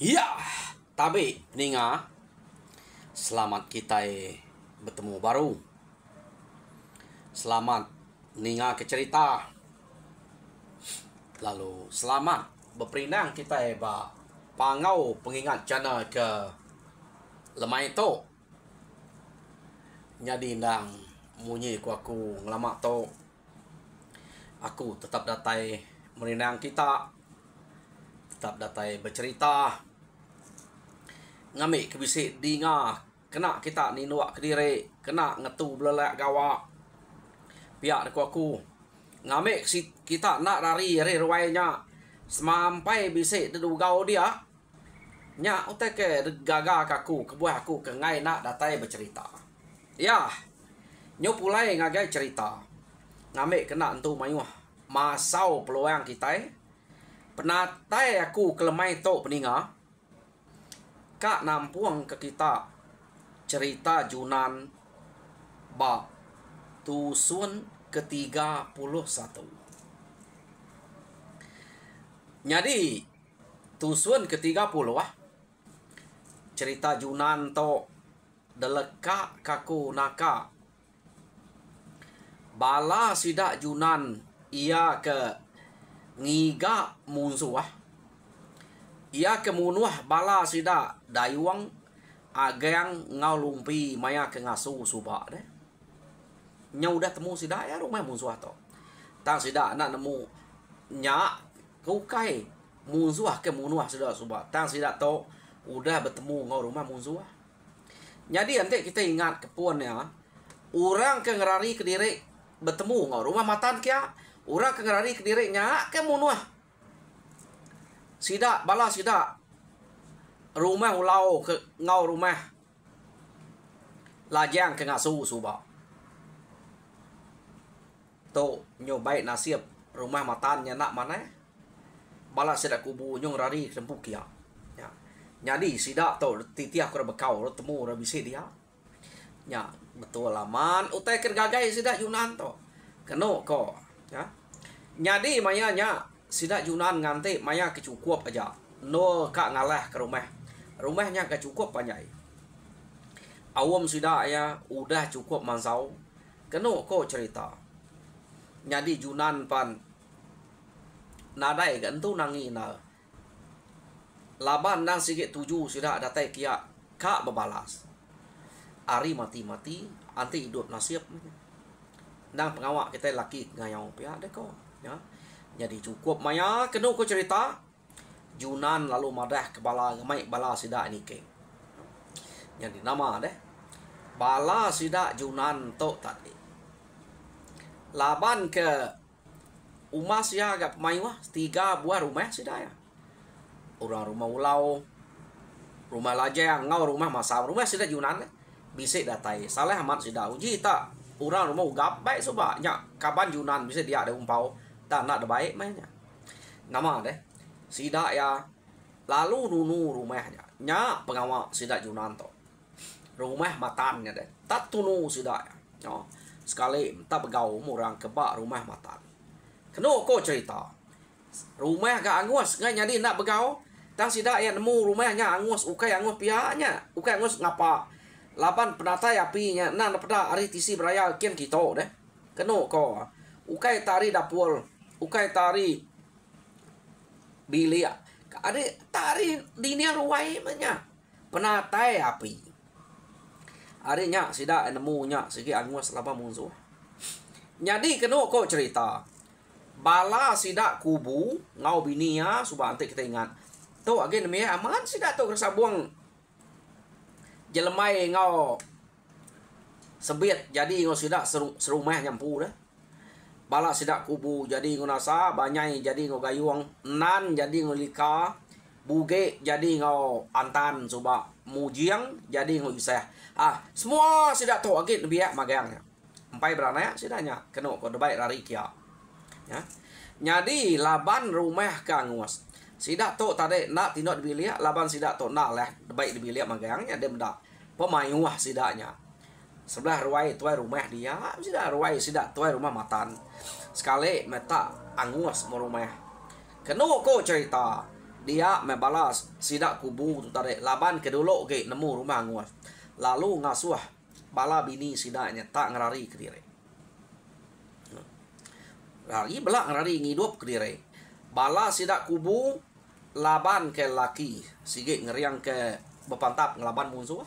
Ya, tapi Ninga, selamat kita bertemu baru. Selamat Ninga ke cerita. Lalu selamat berperinang kita ba pangau pengingat jana ke lemai tu. Jadi ndang munyi aku ngelamak tu. Aku tetap datai merinang kita. Tetap datai bercerita. Ngambil kebisik dinga kena kita ni nuak kediri kena ngetu belelak gawak pihak aku ngambil kita nak lari ruainya sampai bisik dedu gau dia nya utek ke gaga kaku kebuah aku ke ngai nak datai bercerita ya nyo pulai ngagai cerita ngambil kena entu mayuh masau peluang kita penatai aku kelemai tok peninga Kak nampuang ke kita cerita Junan bab tusun ke-31. Jadi tusun ke-30 cerita Junan to deleka kaku naka bala sidak Junan ia ke ngiga munsuah ia kemunuah bala sida dayuang agang ngau lumpi maya ke ngasu subak deh. Nya udah temu sida ya rumah musuh to. Tang sida nak nemu nya kukai musuh ke munuah sida subak. Tang sida to udah bertemu ngau rumah musuh. Jadi nanti kita ingat kepuan ya. Orang ke ngerari ke diri bertemu ngau rumah matan kia. Orang ke ngerari ke diri nya ke munuah. Sida bala sida rumah ulau ke ngau rumah lajang ke ngasu suba to nyobai nasib rumah matannya nak mana bala sida kubu nyong rari tempu kia ya jadi sida to titiah ku bekau temu ra bisi dia ya betul laman utai ker gagai sida Yunan to keno ko ya jadi mayanya sida Junan nganti maya kecukup aja no kak ngalah ke rumahnya kecukup panjai awam sida ya udah cukup mansau keno ko cerita jadi Junan pan nadai gantu nangi na laban nang sikit tuju sida datai kia kak bebalas ari mati-mati anti hidup nasib nang pengawak kita laki ngayau pihak deh ko ya jadi cukup maya kena ko cerita Junan lalu madah ke bala ngamai bala sida ni ke. Jadi nama deh. Bala sida Junan to tadi. Laban ke umas ya agak maiwah 3 buah rumah sida ya. Orang rumah ulau, rumah lajang, ngau rumah masam, rumah sida Junan bisa datai. Salah amat sida uji tak. Orang rumah ugap baik sobanya kaban Junan bisa dia ada umpau. Tak nak ada baik mainnya. Nama deh. Sida ya. Lalu nunu rumahnya. Nya pengawak sida Junan to. Rumah matannya deh. Tak tunu sida ya. No. Sekali tak begau orang kebak rumah matan. Keno ko cerita. Rumah gak angus. Nggak jadi nak begau. Tang sida ya nemu rumahnya angus. Ukai angus pihaknya. Ukai angus ngapa. Lapan penatai apinya. Nah pada hari tisi beraya kian kita deh. Keno ko. Ukai tari dapur. Ukai tari bilia. Ada tari dinia ruai banyak. Penatai api. Adanya sida nemu nya segi angus lapa musuh. Jadi kena ko cerita. Bala sida kubu ngau binia subah ante kita ingat. Tu agen me aman sida tu kerasa buang jelemai ngau sebit jadi ngau sida serumah nyampu dah. Bala sidak kubu jadi ngunasa banyai jadi ngau gayuang nan jadi ngau lika buge jadi ngau antan coba mujiang jadi ngau isah semua sidak to agit biak magangnya empai berana sidanya kena ko debai lari kia ya jadi laban rumah kangus sidak to tade nak tinok dibilia laban sidak to nak lah debai dibilia magangnya dem dak pemayuah sidaknya sebelah ruai tuai rumah dia sida ruai sida tuai rumah matan sekali meta angus mau rumah kena ko cerita dia mebalas sidak kubu tu tadi laban kedolo ke nemu rumah nguas lalu ngasuh bala bini sidaknya tak ngerari ke diri lari belak ngerari ngidup ke diri bala sidak kubu laban ke laki sige ngeriang ke bepantap ngelaban musuh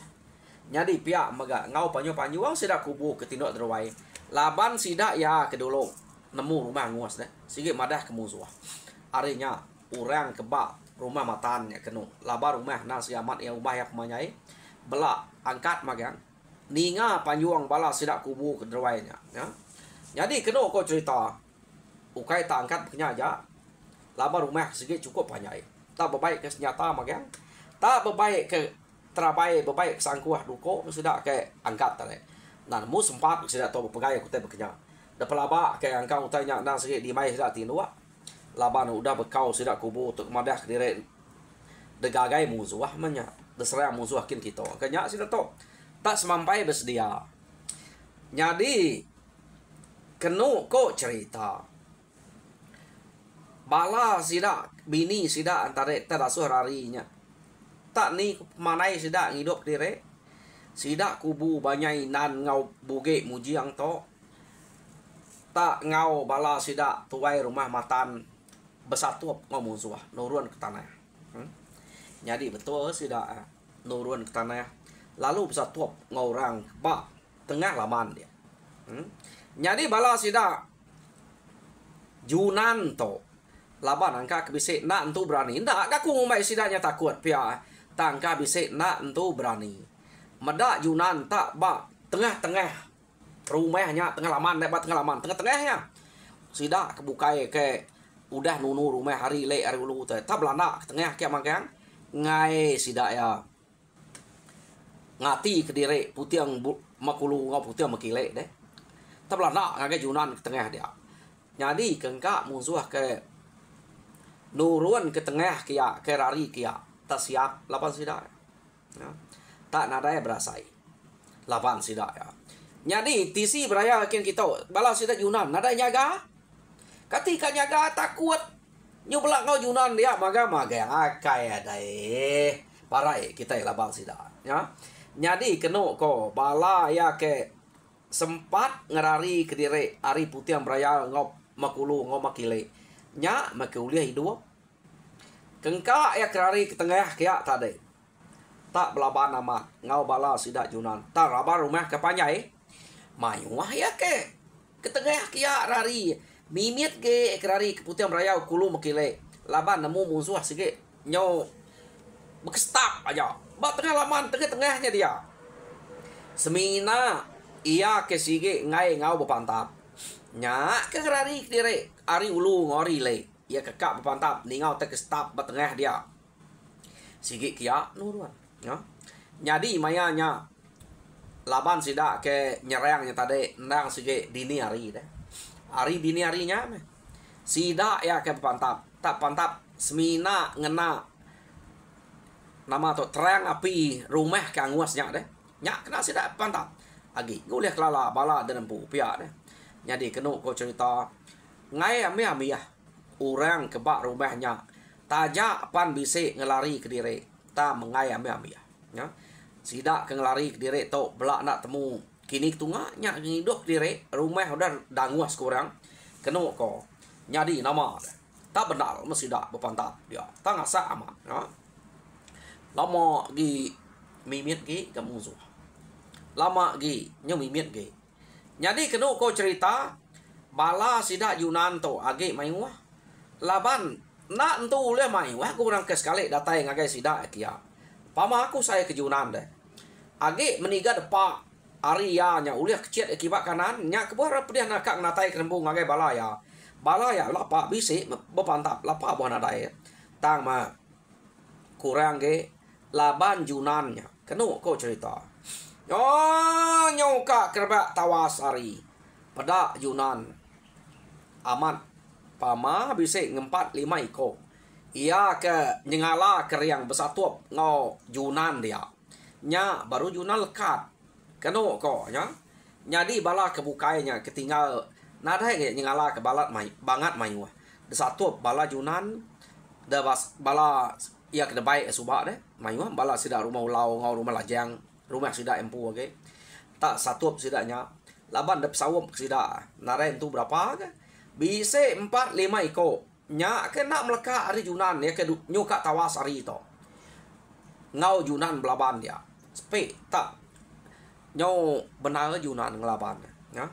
jadi pihak mega ngau panyu-panyuang sidak kubu ketindok terwai laban sidak ya kedolo nemu rumah nguas deh sige madah ke musuh arinya orang kebak rumah matannya kenu laba rumah nasi amat yang rumah yang manyai belak angkat magang ninga panjuang bala sidak kubu kederwainya ya jadi kenu ko cerita ukai tak angkat penyaja laba rumah sikit cukup panyai tak berbaik ke senyata magang tak berbaik ke terabai berbaik sangkuah duko sudah ke angkat tadi nah mu sempat sudah tahu pegai aku tak bekerja dapat laba ke angkau tanya nang sikit di mai sudah tinua laban udah bekau sidak kubu untuk madah diri degagai musuh manya deserang musuh kin kita kanya sidak to tak semampai bersedia jadi kenu ko cerita bala sidak bini sidak antara terasuh rarinya tak ni manai sidak ngidup diri sidak kubu banyai nan ngau buge mujiang to tak ngau bala sidak tuai rumah matan bersatu ngomong musuh nurun ke tanah jadi betul sudah nurun ke tanah lalu bersatu ngorang bak tengah laman dia jadi bala sida junan to laban angka kebisik nak entu berani ndak aku ngumai sidanya takut pia tangka bisik nak entu berani medak junan tak bak tengah-tengah rumahnya tengah laman dapat tengah laman tengah-tengahnya sida kebukai ke udah nunu rumah hari le hari ulu tu tak belanda tengah kia makan ngai sidak ya ngati ke diri putih yang makulu ngau putih yang makile deh tak belanda ngagai junan ke tengah dia jadi kengkak musuh ke nurun ke tengah kia ke rari kia tak siap lapan sidak ya. Tak nadai berasai lapan sidak ya jadi tisi beraya kin kita balas sidak junan nadai nyaga ketika nyaga takut nyublak ngau junan dia maga yang akai ada parai kita labang sida ya jadi kenu ko bala ya ke sempat ngerari ke diri ari putih yang beraya ngau makulu ngau makile nya makuliah hidup kengka ya kerari ke tengah kia tadi tak belaban amat ngau bala sida junan tak rabar rumah kepanyai mayuah ya ke tengah kia rari mimit ke ekrari keputihan beraya kulu makile laban nemu musuh sikit nyo bekestap aja bak tengah laman tengah-tengahnya dia semina ia ke sige ngai ngau bepantap nya ke ekrari dire ari ulu ngori le ia kekak bepantap ni ngau tekestap bak tengah dia sige kia nuruan ya jadi mayanya laban sida ke nyerangnya tadi nang sige dini hari deh hari dini harinya sida ya ke pantap tak pantap semina ngena nama tu terang api rumah ke anguasnya deh nyak kena sida pantap agi gulih kelala bala dan empu pia deh jadi kenu ko cerita ngai ami ya orang kebak rumahnya tajak pan bisik ngelari ke diri ta mengai ami ya sida ke ngelari ke diri tu belak nak temu kini tungaknya ngiduk diri rumah udah danguas kurang kenu ko nyadi nama tak benar mesti dak bepantap dia tak ngasa amat ya lama gi mimit gi ke musuh lama gi nyu mimit gi jadi kenu ko cerita bala sida yunan to age maiwah laban nak entu le maiwah kurang ke sekali datai ngagai sida kia pama aku saya ke Yunan deh age meniga depa Arya nya uliah kecil akibat kanan nya kebuah pediah nakak natai kerembung ngagai balaya lapa bisik bepantap lapa buah nadai tang ma kurang ge laban junannya kenu ko cerita oh nyoka kerbak tawas ari pada Yunan amat pama bisik ngempat 5 iko ia ke nyengala keriang besatup ngau Yunan dia nya baru Yunan lekat kenu ko ya jadi bala kebukainya ketinggal nada ge nyengala ke balat mai bangat mayu de satu bala Yunan Da bala ia kena baik subak deh. Mayu bala sida rumah ulau ngau rumah lajang, rumah sida empu okay. Tak satup sidanya. Laban dap sawop sida. Naren tu berapa ke? Bise 4-5 ekor. Nya ke nak meleka hari Junan ya ke nyuka tawas hari to. Ngau Junan belaban dia. Spe tak nyau benar Junan ngelaban ya.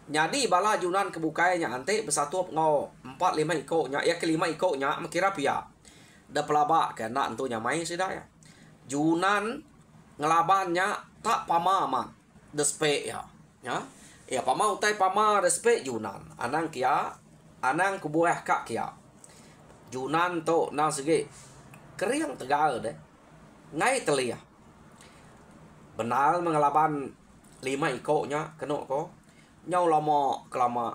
Jadi bala Junan kebukainya ante bersatu ngau 4-5 ekor nya ya ke 5 ekor nya makira pia. Da pelaba ke nak entu nya mai sida ya. Junan ngelabannya tak pamaman despe ya. Ya. Ya pama utai pama despe Junan. Anang kia anang kubuah kak kia. Junan to nang segi keriang tegal deh. Ngai telia. Benar mengelaban 5 ikoknya kena ko. Nyau lama kelama.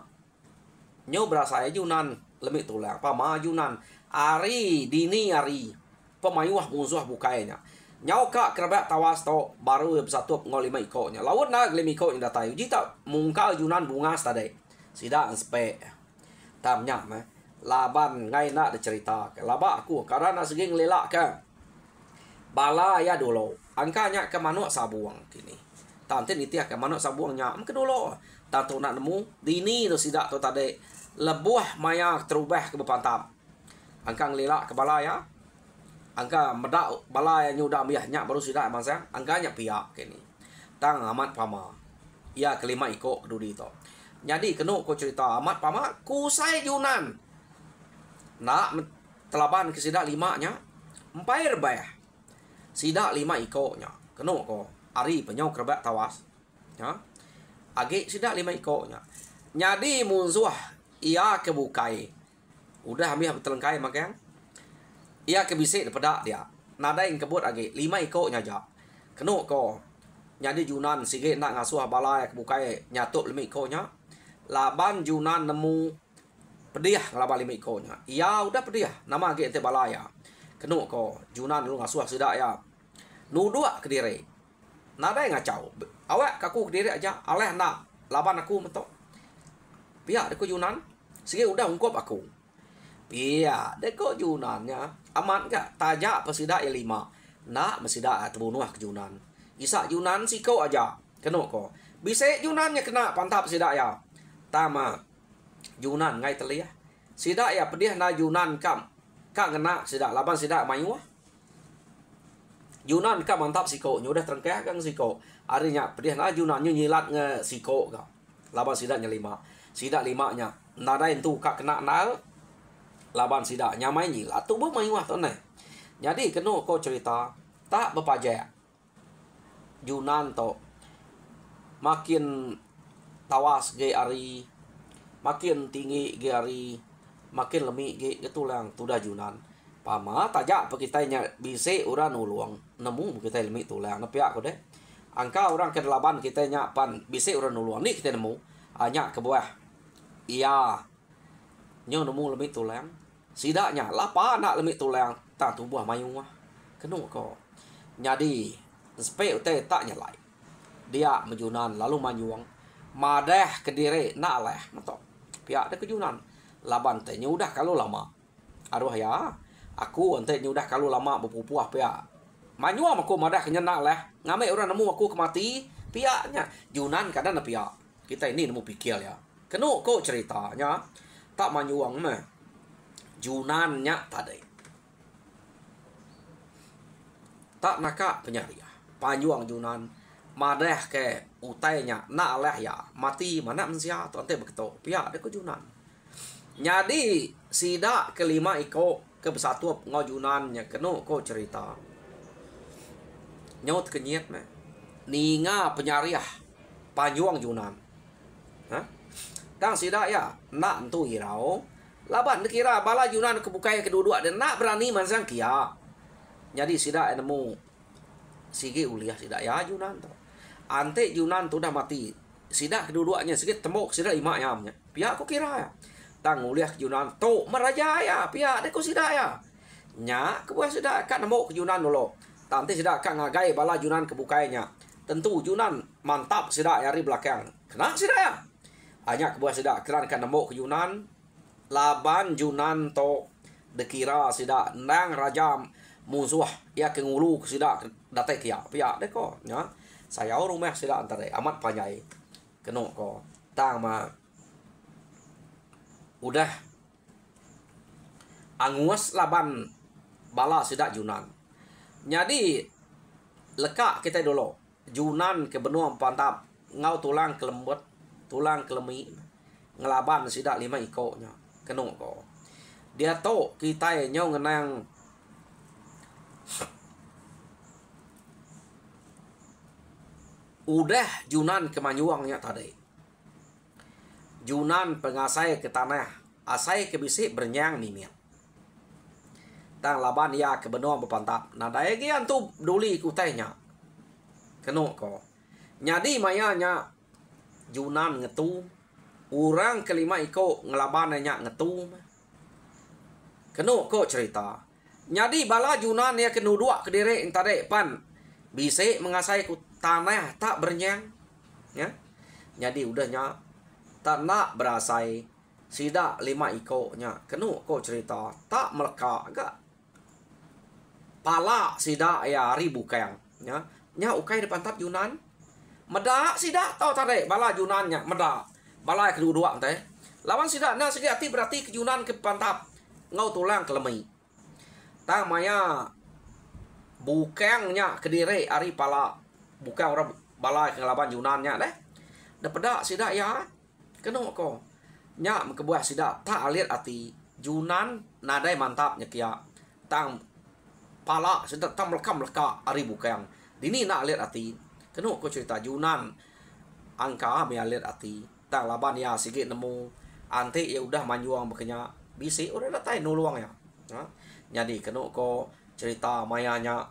Nyau berasa Junan lemik tulang. Pama Junan. Ari dini ari. Pemayuah musuh bukainya. Nyau kak kerabat tawas to baru bersatu ngau 5 ikoknya. Lawan nak 5 ikok yang datai. Jita mungkal Junan bunga tadi. Sida anspe. Tamnya mah laban ngai nak dicerita ke laba aku karena segi ngelelak ke bala ya dulu angkanya ke manuk sabuang kini tante nitiah ke manuk sabuangnya ke dulu tato nak nemu dini tu sidak tu tadi lebuah maya terubah ke bepantam angka ngelelak ke bala ya angka medak bala yang nyudah miahnya baru sidak masa angkanya pihak kini tang amat pama ya kelima ikut kedudi to. Jadi kena ko cerita amat pama kusai Junan. Nak telaban ke sidak 5-nya. Empai rebah. Sidak 5 ikoknya. Kena ko ari penyau kerabat tawas. Ya. Agi sidak 5 ikoknya. Jadi musuh ia kebukai. Udah ambil telengkai makan. Ia kebisik daripada dia. Nada yang kebut agi 5 ikoknya aja. Kena ko. Jadi Junan sige nak ngasuh balai kebukai nyatuk 5 ikoknya. Laban Junan nemu pediah ngelaban 5 ikornya. Ya udah pediah. Nama age ente balaya. Kenu ko Junan lu ngasuh sidak ya. Nudua ke diri. Nada yang ngacau. Awak kaku ke diri aja. Aleh nak laban aku mentok. Pihak deko Junan. Sige udah ungkop aku. Pihak deko Junannya. Aman gak? Tajak pesidak ya 5. Nak mesidak terbunuh ke Junan. Isak Junan sikau aja. Kenu ko. Bisa Junannya kena pantap sidak ya. Tama Junan ngai telia. Sidak ya pedih na Junan kam. Kak ngena sidak laban sidak mayu. Junan kam mantap siko nya udah terengkeh kang siko. Arinya pedih na Junan nyilat nge siko ka. Laban sidaknya 5. Sidak 5-nya. Nada itu kak kena nal. Laban sidak nyamai nyilat tu bo mayu to ne. Jadi kena ko cerita tak bepajak. Junan to makin tawas ge ari makin tinggi ge ari makin lemi ge getulang tudah Junan pama tajak pakitanya bise urang nuluang nemu kita lemi tulang nepia ko deh angka orang ke-8 kitanya pan bise urang nuluang ni kita nemu hanya ke bawah iya nyo nemu lemi tulang sidaknya lapa nak lemi tulang ta tubuh mayu mah kenu ko jadi spe utai tak nyalai dia mejunan lalu manyuang madah ke diri nak leh mentok pihak ada kejunan laban teh udah kalau lama aduh ya aku ente udah kalau lama berpupuah pihak manyuang aku madah kenyenak leh ngame orang nemu aku kemati pihaknya Junan kadang na pihak kita ini nemu pikir ya kenu kok ceritanya tak manyuang mah Junannya tadi tak nakak penyaria panjuang Junan madah ke utainya nak leh ya mati mana mensia tu ante begitu pihak ada kejunan jadi sidak kelima iko ke bersatu ngau Junannya kenu ko cerita nyaut kenyet me ninga penyariah panjuang Junan ha tang sidak ya nak entu irau laban dikira bala Junan kebukai kedua-dua dan nak berani mansang kia jadi sidak nemu sige uliah sidak ya Junan tu ante Junan tu dah mati. Sidak kedua-duanya sikit tembok sidak 5 ayamnya. Pihak aku kira ya. Tang uliah Junan tu meraja ya. Pihak dia ku sidak ya. Nya kebuah sidak kat nembok ke Junan dulu. Tante sidak kat ngagai bala Junan kebukainya. Tentu Junan mantap sidak dari belakang. Kena sidak ya. Hanya kebuah sidak keran kat nembok ke Junan. Laban Junan tu dekira sida nang raja musuh ya ke ngulu sida datai kia pia de ko nya saya rumah sida antare amat panjai keno ko tang ma udah angus laban bala sida Yunan. Jadi lekak kita dulu Yunan ke benua pantap ngau tulang kelembut tulang kelemi ngelaban sida 5 ikonya keno ko dia to kita nyau ngenang udah Yunan ke Manyuangnya tadi Yunan pengasai ke tanah asai ke bisik bernyang mimit tang laban ya ke benua berpantap nadai gian tu duli kutainya keno ko nyadi mayanya Yunan ngetu orang kelima iko ngelaban nya ngetu keno ko cerita nyadi bala Yunan ya kenu dua kediri tadi pan bisik mengasai ku tanah tak bernyang ya jadi udahnya tak nak berasai sida 5 iko nya kenu ko cerita tak meleka agak pala sida ya ribu kang nya ukai depan tap Yunan meda sida tau tadi bala Yunannya meda bala kedua teh lawan sida na segi hati berarti ke Yunan ke pantap ngau tulang kelemi tang maya bukangnya kediri ari pala bukan orang bala ke laban Yunannya deh dapeda sida ya keno ko nya kebuah sida tak alir ati Yunan nadai mantapnya kia tang pala sedang tam meleka ari bukang dini nak lihat ati kenu ko cerita Yunan angka me lihat ati tang laban ya sikit nemu ante ya udah Manyuang bekenya bisi udah datai nuluang ya jadi kenu ko cerita mayanya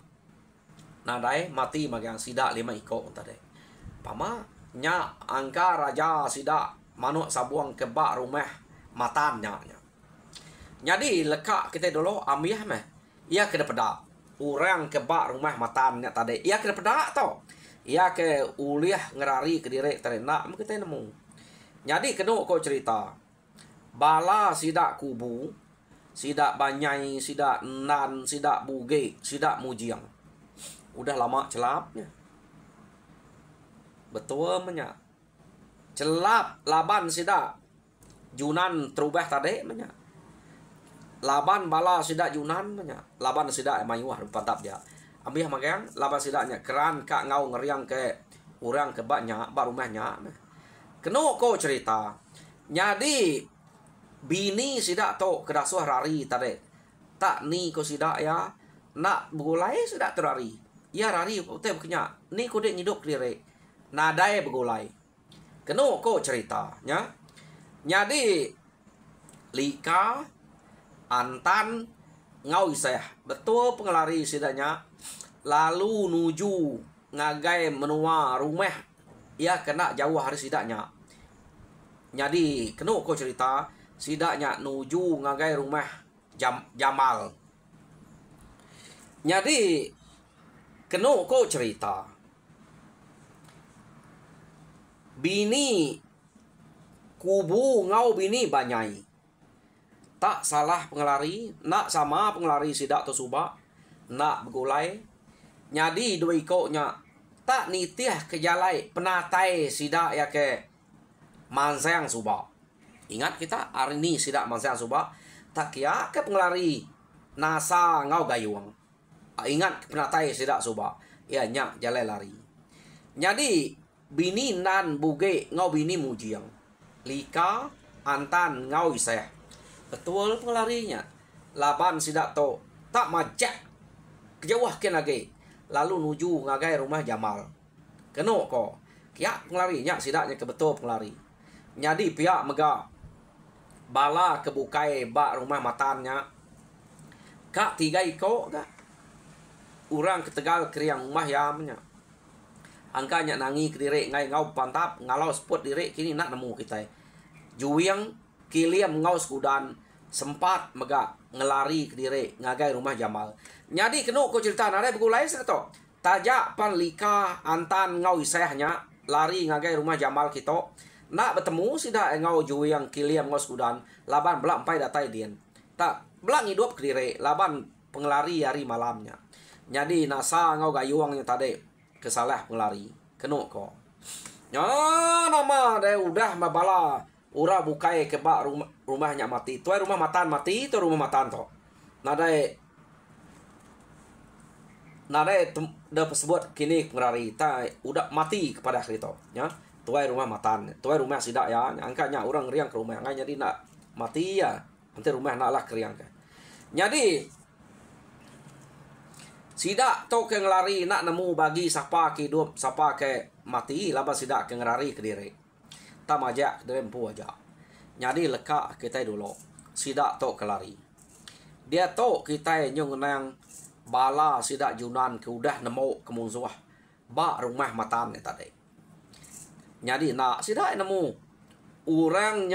nadai mati magang sida 5 iko tadi pama nya angka raja sida manuk sabuang kebak rumah matannya jadi lekak kita dulu ambiah meh ia kena pedak orang kebak rumah matannya tadi ia kena pedak tau ia ke uliah ngerari ke direk tadi nak kita nemu jadi kena kau cerita bala sida kubu sida banyai sida nan sida buge sida mujiang udah lama celapnya betul menya celap laban sida Yunan terubah tadi menya laban bala sida Yunan menya laban sida Manyuah pantap dia ambil magang laban sidanya keran kak ngau ngeriang ke orang ke baknya bak rumahnya keno ko cerita jadi bini sida to kedasuh rari tadi tak ni ko sida ya nak begulai sida terari ya rari teh bekenya ni ko dek ngiduk dire nadai begulai keno ko cerita nya jadi lika antan ngau iseh betul pengelari sidanya lalu nuju ngagai menua rumah ia kena jauh hari sidanya jadi keno ko cerita sidanya nuju ngagai rumah Jamal jadi keno ko cerita bini kubu ngau bini banyai tak salah pengelari nak sama pengelari sidak tu subak nak begulai nyadi dua ikoknya tak nitiah kejalai penatai sidak ya ke mansang subak ingat kita hari ini sidak mansang subak tak kia ke pengelari nasa ngau gayuang ingat penatai sidak subak ya nyak jalai lari nyadi bini nan buge ngau bini mujiang lika antan ngau iseh betul pengelarinya laban sidak to tak majak kejauh ke lagi lalu nuju ngagai rumah Jamal keno ko kia pengelarinya sidaknya ke betul pengelari jadi pihak mega bala kebukai bak rumah matannya kak 3 iko kak orang ke Tegal kriang rumah yamnya angkanya nangi kediri ngai ngau pantap ngalau spot diri kini nak nemu kita juwiang kiliam ngau skudan sempat mega ngelari ke diri ngagai rumah Jamal nyadi kenu ko cerita nare begulai seto tajak pan lika antan ngau isehnya lari ngagai rumah Jamal kita nak bertemu sida ngau juwiang kiliam ngau skudan laban belak empai datai dien tak belang hidup kediri laban pengelari hari malamnya. Jadi nasa ngau gayuangnya tadi kesalah pengelari kena ko. Ya nama deh udah mabala ura bukai kebak rumahnya mati. Tuai rumah matan mati itu rumah matan to. Nadai dah sebut kini pengelari ta udah mati kepada kereta ya. Tuai rumah matan, tuai rumah sidak ya, angkanya orang riang ke rumah, ngai jadi nak mati ya, nanti rumah naklah keriang ke. Jadi sidak to ke ngelari nak nemu bagi siapa ke hidup, siapa ke mati, laba sidak ke ngelari ke diri. Tak majak dari empu aja. Jadi lekak kita dulu, sidak to ke lari. Dia to kita nyung nang bala sidak junan ke udah nemu ke musuh, ba rumah matan ni tadi. Jadi nak sidak nemu orang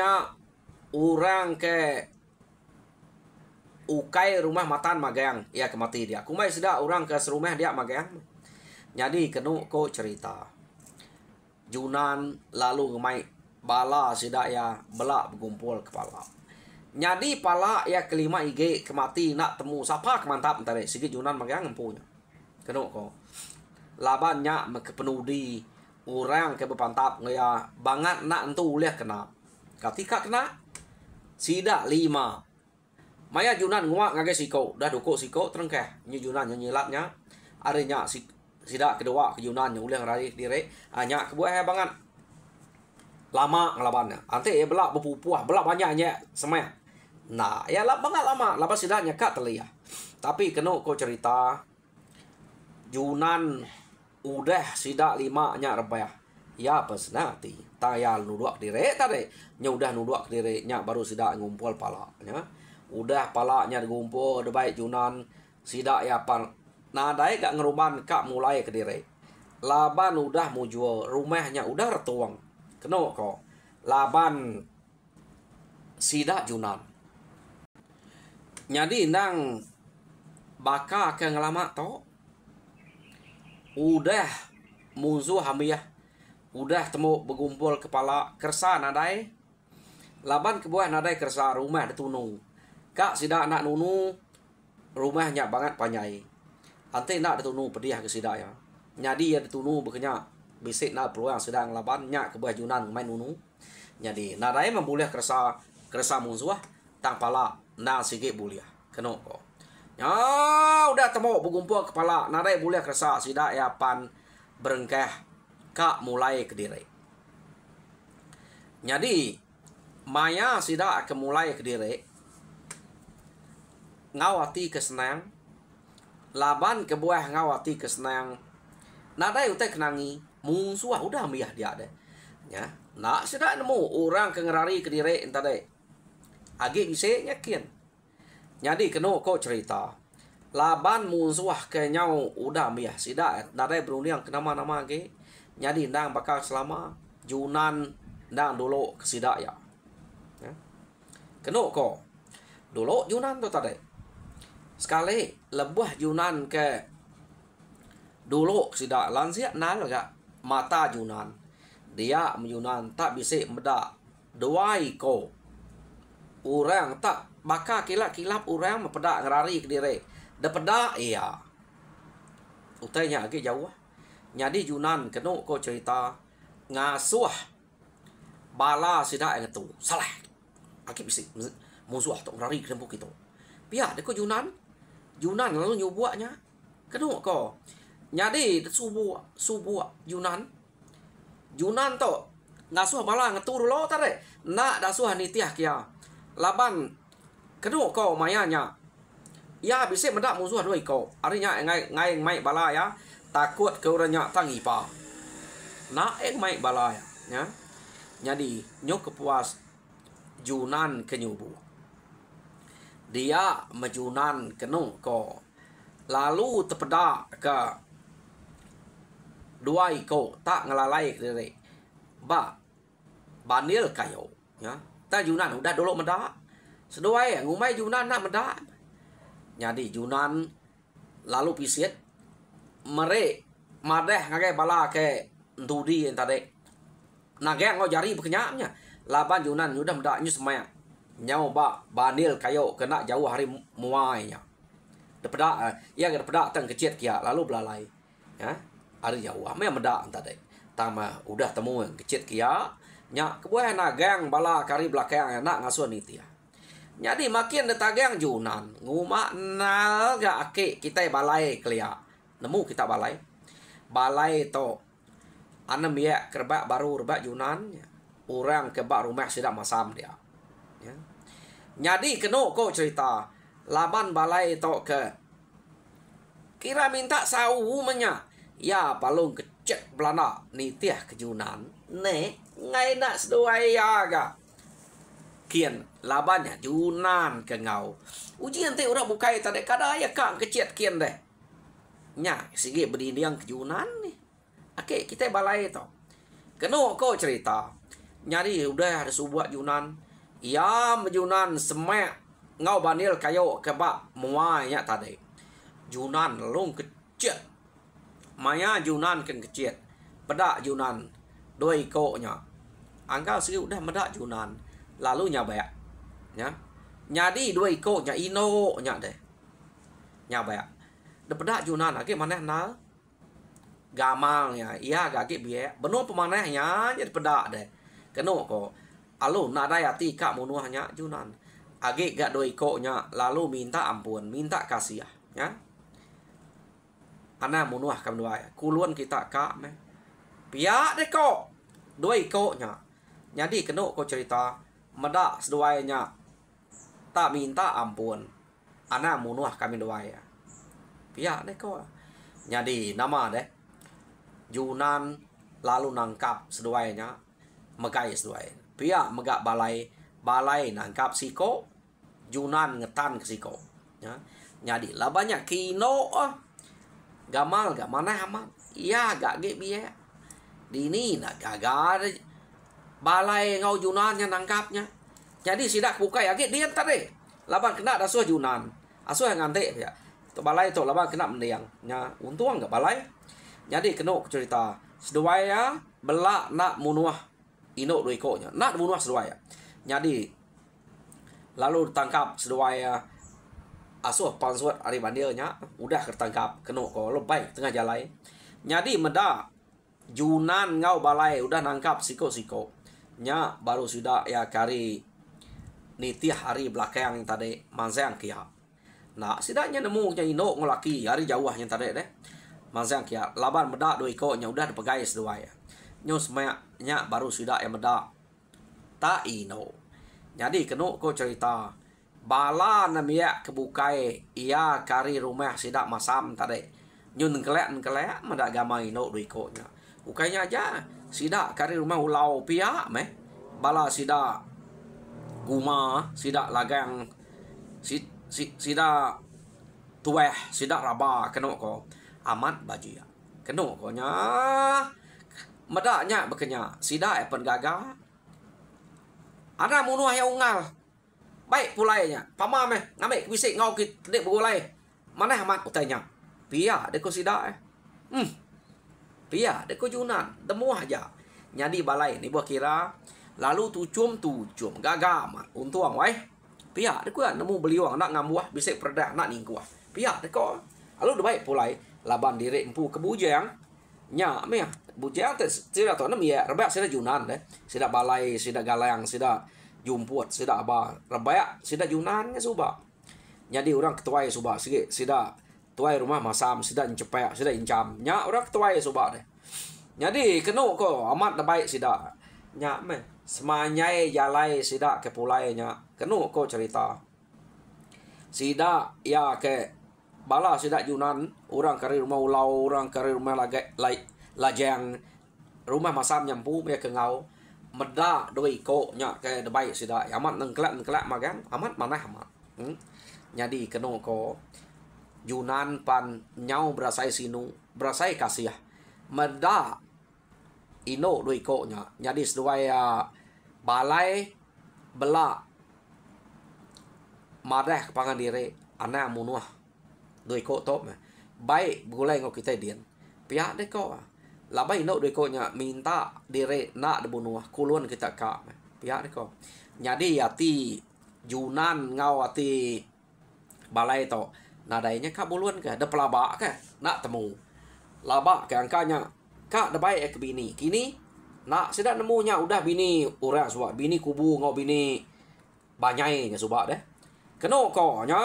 ke ukai rumah matan magang ya kemati dia. Kumai sidak orang ke serumah dia magang. Jadi kenu ko cerita. Junan lalu ngemai bala sidak ya belak bergumpul kepala. Jadi pala ya kelima ige kemati nak temu siapa kemantap tadi. Sikit junan magang empunya. Kenu ko. Labannya kepenudi orang ke berpantap ngaya banget nak entu uleh kena. Ketika kena sidak 5. Maya junan nguak ngage siko, dah dukuk siko terengkeh. Nyi junan nyilatnya arenya sidak kedua ke junan uleh ngarari dire hanya kebuah banget. Lama ngelabannya. Ante ya belak berpupuah, belak banyaknya semai. Nah, ya lap banget lama, lapa sidaknya kak telia. Tapi kena ko cerita junan udah sidak 5 nya rebah. Ya pas nanti tayal nuduak dire tadi. Nya udah nuduak dire nya baru sidak ngumpul pala nya. Udah palanya digumpul de baik junan sidak ya pan. Nah dai gak ngeruban kak mulai ke dire. Laban udah mau jual rumahnya udah retuang. Kena kok. Laban sidak junan. Jadi nang baka ke ngelama to. Udah musuh hamiah. Udah temu bergumpul kepala kersa nadai. Laban kebuah nadai kersa rumah ditunu. Kak sidak nak nunu rumahnya banget panyai. Ante nak ditunu pediah ke sidak ya. Jadi ya ditunu bekenya bisik nak peluang sedang laban nya kebuah junan main nunu. Jadi nadai memboleh kersa musuh tang pala na sikit boleh. Kena kok. Ya udah temu bergumpul kepala nadai boleh kerasa sidak ya pan berengkeh kak mulai ke diri. Jadi maya sidak ke mulai ke diri ngawati kesenang laban kebuah ngawati kesenang nadai utai kenangi musuh udah miyah dia ada ya nak sidak nemu orang ke ngerari ke diri entah agi bisa yakin. Jadi kena kok cerita laban musuh ke nyau udah miyah sidak nadai berunding ke nama-nama ke. Jadi ndang bakal selama junan ndang dulu ke sidak ya. Kena kok dulu junan tu tadi. Sekali lebuh junan ke dulu ke sidak lansia nal gak mata junan. Dia mejunan tak bisa medak duai ko. Orang tak bakal kilap-kilap orang mempedak ngerari ke diri. Dapeda iya. Utainya agak jauh. Jadi junan kena ko cerita ngasuh bala sidak yang itu. Salah. Agak bisik musuh tu ngerari ke tempat itu. Biar deko junan lalu nyubuaknya. Kena ko. Jadi subuh junan tu ngasuh bala ngetur lo tadi. Nak dasuh nitiah kia. Laban kena ko mayanya. Ya bisa mendak musuh dua kau. Artinya ngai mai bala ya. Takut ke orangnya tangi pa. Nak mai bala ya. Jadi nyok kepuas junan kenyubu. Dia mejunan kenung ko. Lalu tepeda ke dua iko tak ngelalai diri. Banil kayo ya. Ta junan udah dulu mendak. Seduai ngumai junan nak mendak. Jadi junan lalu pisit mere madeh ngage bala ke ndudi yang tadi. Nage ngo jari berkenyaknya. Laban junan udah mendak nyu semaya. nyau ba banil kayo kena jauh hari muainya. Daripada ya daripada tang kecil kia lalu belalai. Ya, hari jauh. Me meda tadi. Tama udah temu kecil kia nya kebuah nagang bala kari belakang nak ngasuh nitia. Jadi makin detagang junan nguma nal ga ake kita balai kelia. Nemu kita balai. Balai to anem ya kerbak baru rebak junan orang kebak rumah sudah masam dia. Ya. Jadi kena ko cerita laban balai to ke kira minta sawu menya ya palung kecek belana nitiah kejunan ne ngai nak seduai aga kian labannya junan ke ngau ujian te orang bukai tadi kada ya kang kecet kian deh nya sige berdinding kejunan nih oke kita balai to kena ko cerita nyari udah ada subuat junan ya mejunan semek ngau banil kayo kebak muanya tadi junan long kecet maya junan kan kecet pedak junan doi koknya angkau segi udah medak junan lalu nyabek ya nyadi doi koknya ino nya deh nyabek de pedak junan ake maneh na gamalnya iya gake biaya benar pemanehnya jadi pedak deh kena ko alu nak daya tika munuhnya junan age gak doi koknya lalu minta ampun minta kasih ya ana munuah kam dua kuluan kita kak me pia deh kok doi koknya jadi kena ko cerita medak seduainya tak minta ampun ana munuah kami dua ya pia deh kok jadi nama deh junan lalu nangkap seduainya megai seduai pia megak balai nangkap siko junan ngetan ke siko ya jadi lah banyak kino gamal gak mana amat iya gak ge biaya dini nak gagal balai ngau junan yang nangkapnya jadi sidak buka ya ge dia tadi laban kena dah suah junan asuh yang ngante ya tu balai tu laban kena mendiang nya untung gak balai jadi kena cerita seduaya belak nak munuah ino doi koknya nak munuah seduaya jadi lalu ditangkap seduaya asuh pansuat hari bandilnya udah ketangkap kena ko lebay tengah jalan jadi meda junan ngau balai udah nangkap siko nya baru sudah ya kari nitih hari belakang yang tadi manzang kia nah sidaknya nemu nya ino ngolaki hari jauh yang tadi deh manzang kia laban meda doi ko nya udah dipegai sedua ya nyus nya baru sudah ya meda tak ino jadi kena ko cerita bala namia kebukai ia kari rumah sidak masam tadi nyun kelek mendak gamai no duikonya bukanya aja sidak kari rumah ulau pia meh bala sidak guma sidak lagang sidak tueh sidak raba kena ko amat bajia kena ko nya medaknya bekenya sidak epen gaga ada munuh yang ungal baik pulainya pama meh ngambil bisik ngau kit dek begulai mana amat utainya pia deko sida pia deko junan demu aja nyadi balai ni buah kira lalu tucum gagama untuang wai pia deko nemu beliwang nak ngamuah bisik perdah nak ningkuah pia deko lalu baik pulai laban diri empu kebujang nya meh bujang tidak tahu nama ya rebak sida junan deh sida balai sida galang sida jumput sida apa rebaya sida junannya suba jadi orang ketuai suba sige sida tuai rumah masam sida encepek sida incam nya orang ketuai suba deh jadi kena ko amat baik sida nya meh semanyai jalai sida ke pulainya kena ko cerita sida ya ke bala sida junan orang kari rumah ulau orang kari rumah lajang rumah masam nyampu ya ke ngau meda doi ko nya ke debai sida amat nengklak magan amat mana amat jadi kena ko junan pan nyau berasai sinu berasai kasih meda ino doi ko nya jadi seduaya balai bela madah pangan diri ana munuah doi ko top baik bulai ngau kita dian pihak de ko labai no de ko nya minta dire nak de bunuh kulun kita ka pihak de ko jadi yati Junan ngau ati balai to nadainya ka buluan ke da pelaba ke nak temu laba ke angkanya ka da baik ke bini kini nak sida nemunya udah bini orang suba bini kubu ngau bini banyai nya suba deh keno ko nya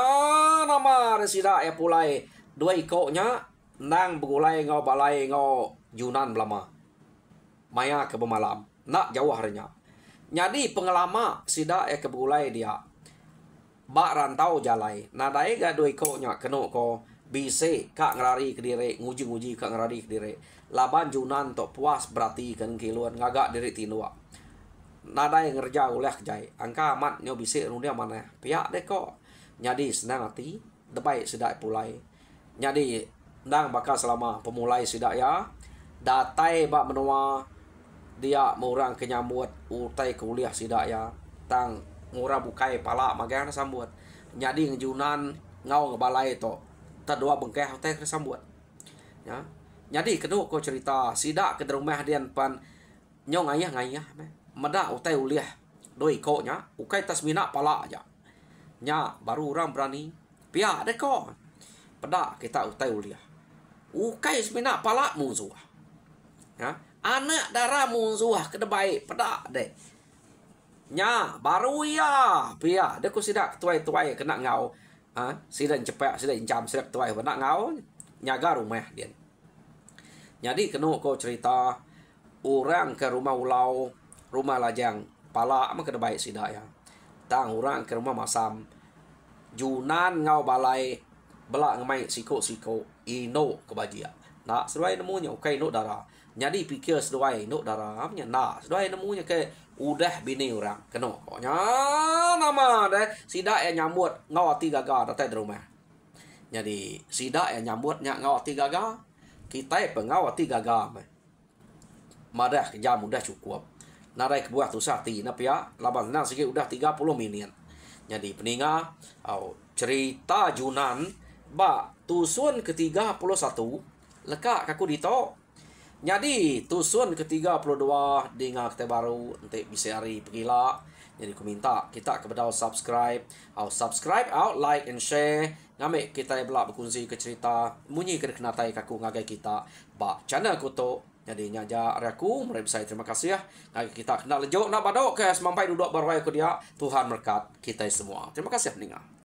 nama resida ya pulai dua iko nya nang begulai ngau balai ngau Junan belama maya ke bemalam nak jauh harinya jadi pengelama sida ya ke begulai dia bak rantau jalai nadai ga doi ko nya keno ko bise kak ngerari ke dire nguji kak ngerari ke dire laban Junan tok puas berarti kan kiluan ngagak diri tinua nadai ngerja oleh jai angka amat nyo bise runia mana pihak deh kok jadi senang hati debai sedai pulai jadi ndang bakal selama pemulai sidak ya datai bak menua dia mau kenyambut utai kuliah sidak ya tang ngura bukai pala magana sambut jadi ngejunan ngau ngebalai to tadua bengkeh teh sambut ya jadi kedua ko cerita sidak ke rumah dian pan nyong ngayah meda utai uliah doi ko nya ukai tasmina pala aja nya baru orang berani pia de ko peda kita utai uliah ukai tasmina pala musuh ya anak darah musuh ke baik peda de nya baru ya pia de ko sidak tuai kena ngau sida cepet sida jam sida tuai kena ngau nyaga rumah dia jadi kena ko cerita orang ke rumah ulau rumah lajang pala ama ke baik sida ya tang orang ke rumah masam Junan ngau balai belak ngemai siko ino kebajia nak sesuai nemunya ukai no darah jadi pikir sesuai no darah amnya nak sesuai nemunya ke udah bini orang kena koknya nama deh sida yang nyambut ngau ati gaga datang di rumah jadi sida yang nyambut nyak ngau ati gaga kita pengau ati gaga madah jam udah cukup narai ke buah tu sati na pia laban nang sikit udah 30 minit jadi peninga cerita Junan ba tusun ke-31 lekak kaku dito jadi tusun ke-32 dengar kita baru nanti bisa hari pergilah jadi aku minta kita kepada subscribe like and share ngamik kita belak berkongsi ke cerita munyi ke kenatai kaku ngagai kita ba channel aku to jadi nyaja aku mari saya terima kasih ya ngagai kita kenal lejo nak badok ke sampai duduk barwai ku dia Tuhan berkat kita semua terima kasih peninga